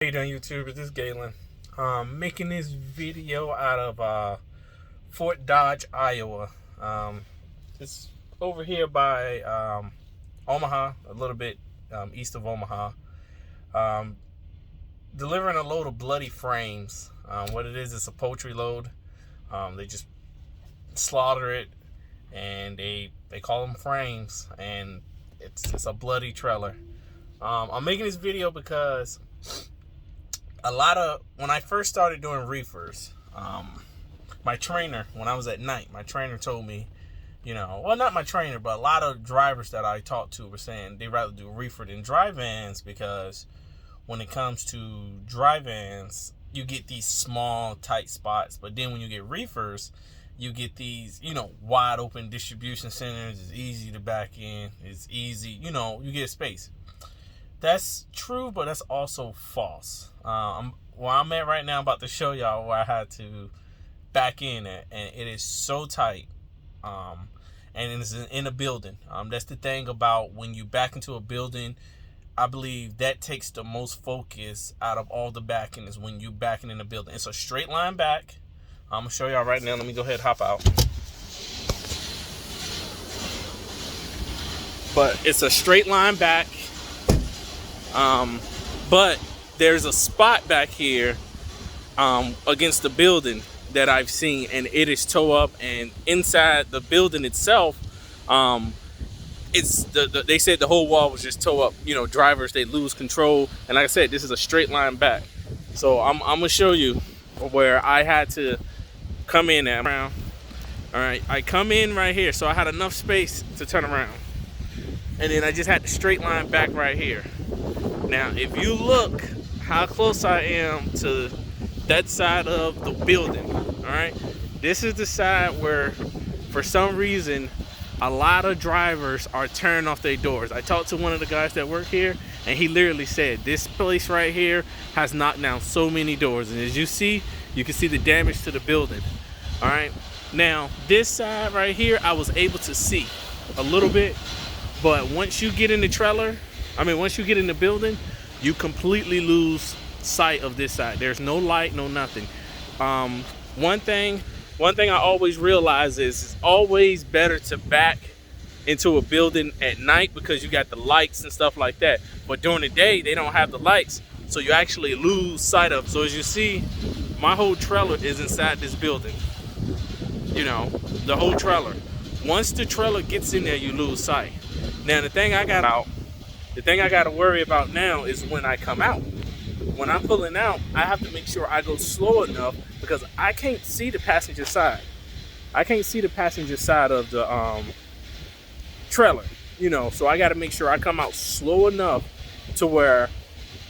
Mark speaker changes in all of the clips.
Speaker 1: How you doing, YouTube? This is Galen. Making this video out of Fort Dodge, Iowa. It's over here by Omaha, a little bit east of Omaha. Delivering a load of bloody frames. What it is, it's a poultry load. They just slaughter it, and they call them frames, and it's a bloody trailer. I'm making this video because when I first started doing reefers, my trainer, when I was at night, my trainer told me, well, not my trainer, but a lot of drivers that I talked to were saying they rather do reefer than dry vans, because when it comes to dry vans, you get these small, tight spots, but then when you get reefers, you get these, wide open distribution centers. It's easy to back in. It's easy, you get space. That's true, but that's also false. Where I'm at right now, I'm about to show y'all where I had to back in at, and it is so tight. And it's in a building. That's the thing about when you back into a building. I believe that takes the most focus out of all the backing, is when you backing in a building. It's a straight line back. I'm gonna show y'all right now. Let me go ahead and hop out. But it's a straight line back. But there's a spot back here against the building that I've seen, and it is toe up, and inside the building itself, it's they said the whole wall was just toe up. Drivers, they lose control, and like I said, this is a straight line back. So I'm gonna show you where I had to come in at. All right, I come in right here, so I had enough space to turn around, and then I just had the straight line back right here. Now, if you look how close I am to that side of the building, all right, this is the side where, for some reason, a lot of drivers are turning off their doors. I talked to one of the guys that work here, and he literally said this place right here has knocked down so many doors, and as you see, you can see the damage to the building. All right, now this side right here, I was able to see a little bit, but once you get in the trailer, once you get in the building, you completely lose sight of this side. There's no light, no nothing. One thing I always realize is it's always better to back into a building at night, because you got the lights and stuff like that. But during the day, they don't have the lights, so you actually lose sight of. So as you see, my whole trailer is inside this building. The whole trailer. Once the trailer gets in there, you lose sight. Now the thing I got to worry about now is when I come out. When I'm pulling out, I have to make sure I go slow enough, because I can't see the passenger side. I can't see the passenger side of the trailer, so I got to make sure I come out slow enough to where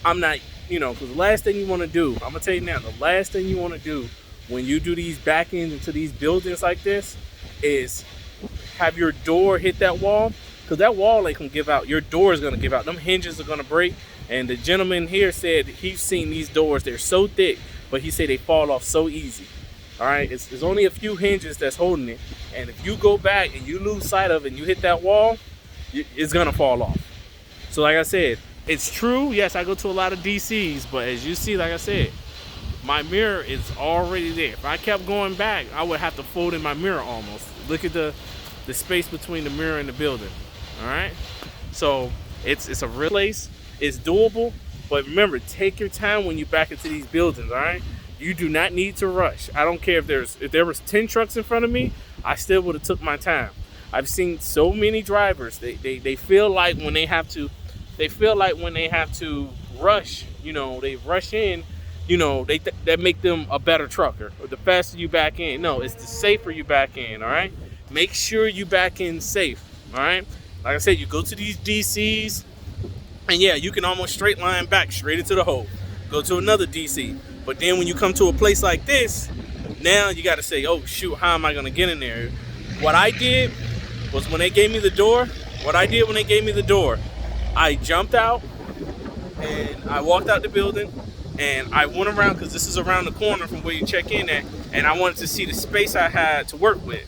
Speaker 1: I'm not, because the last thing you want to do, I'm going to tell you now, the last thing you want to do when you do these back ends into these buildings like this is have your door hit that wall, because that wall ain't going to give out. Your door is going to give out. Them hinges are going to break. And the gentleman here said he's seen these doors. They're so thick, but he said they fall off so easy. All right, it's only a few hinges that's holding it. And if you go back and you lose sight of it and you hit that wall, it's going to fall off. So like I said, it's true. Yes, I go to a lot of DCs, but as you see, like I said, my mirror is already there. If I kept going back, I would have to fold in my mirror almost. Look at the space between the mirror and the building. All right, so it's a real place. It's doable, but remember, take your time when you back into these buildings. All right, you do not need to rush. I don't care if there was 10 trucks in front of me, I still would have took my time. I've seen so many drivers. They feel like when they have to rush. They rush in. That make them a better trucker. Or the faster you back in. No, it's the safer you back in. All right, make sure you back in safe. All right, like I said, you go to these DCs. And yeah, you can almost straight line back straight into the hole. Go to another DC. But then when you come to a place like this, now you got to say, oh, shoot, how am I going to get in there? What I did was when they gave me the door, I jumped out and I walked out the building and I went around, because this is around the corner from where you check in at, and I wanted to see the space I had to work with.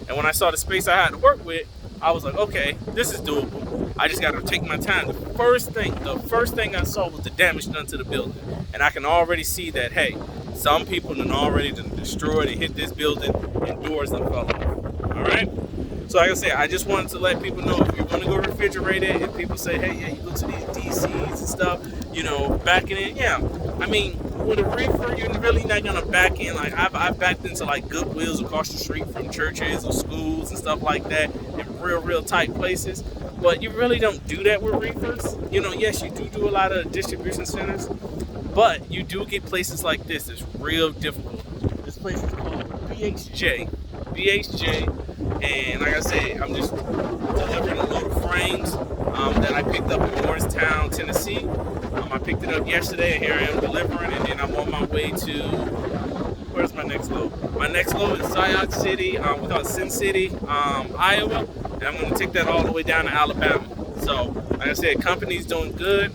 Speaker 1: And when I saw the space I had to work with, I was like, okay, this is doable. I just got to take my time. The first thing I saw was the damage done to the building, and I can already see that, hey, some people done already destroyed and hit this building, and doors done fell off. All right. So like I said, I just wanted to let people know, if you want to go refrigerate it, if people say, hey, yeah, you go to these DCs and stuff, you know, backing in, yeah. I mean, with a reefer, you're really not gonna back in. Like I've backed into like Goodwills across the street from churches or schools and stuff like that in real tight places. But you really don't do that with reefers. You know, yes, you do a lot of distribution centers, but you do get places like this that's real difficult. This place is called BHJ. And like I said, I'm just delivering a load of frames that I picked up in Morristown, Tennessee. I picked it up yesterday, and here I am delivering, and then I'm on my way to, where's my next load? My next load is Sioux City, we call it Sin City, Iowa, and I'm going to take that all the way down to Alabama. So, like I said, company's doing good.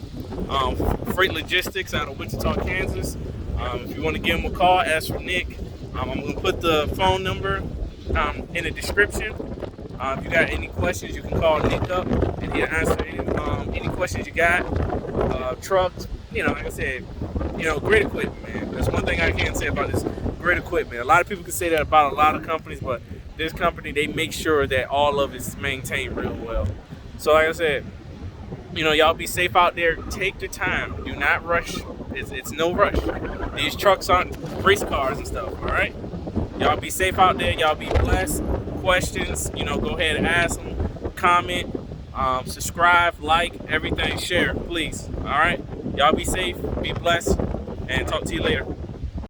Speaker 1: Freight Logistics out of Wichita, Kansas. If you want to give them a call, ask for Nick. I'm going to put the phone number in the description. If you got any questions, you can call Nick up, and he'll answer any questions you got. Trucks, you know, like I said, you know, great equipment, man. That's one thing I can say about this, great equipment. A lot of people can say that about a lot of companies, but this company, they make sure that all of it's maintained real well. So like I said, you know, y'all be safe out there. Take your time. Do not rush. It's no rush. These trucks aren't race cars and stuff, all right? Y'all be safe out there. Y'all be blessed. Questions, you know, go ahead and ask them. Comment, subscribe, like, everything, share, please. All right? Y'all be safe, be blessed, and talk to you later.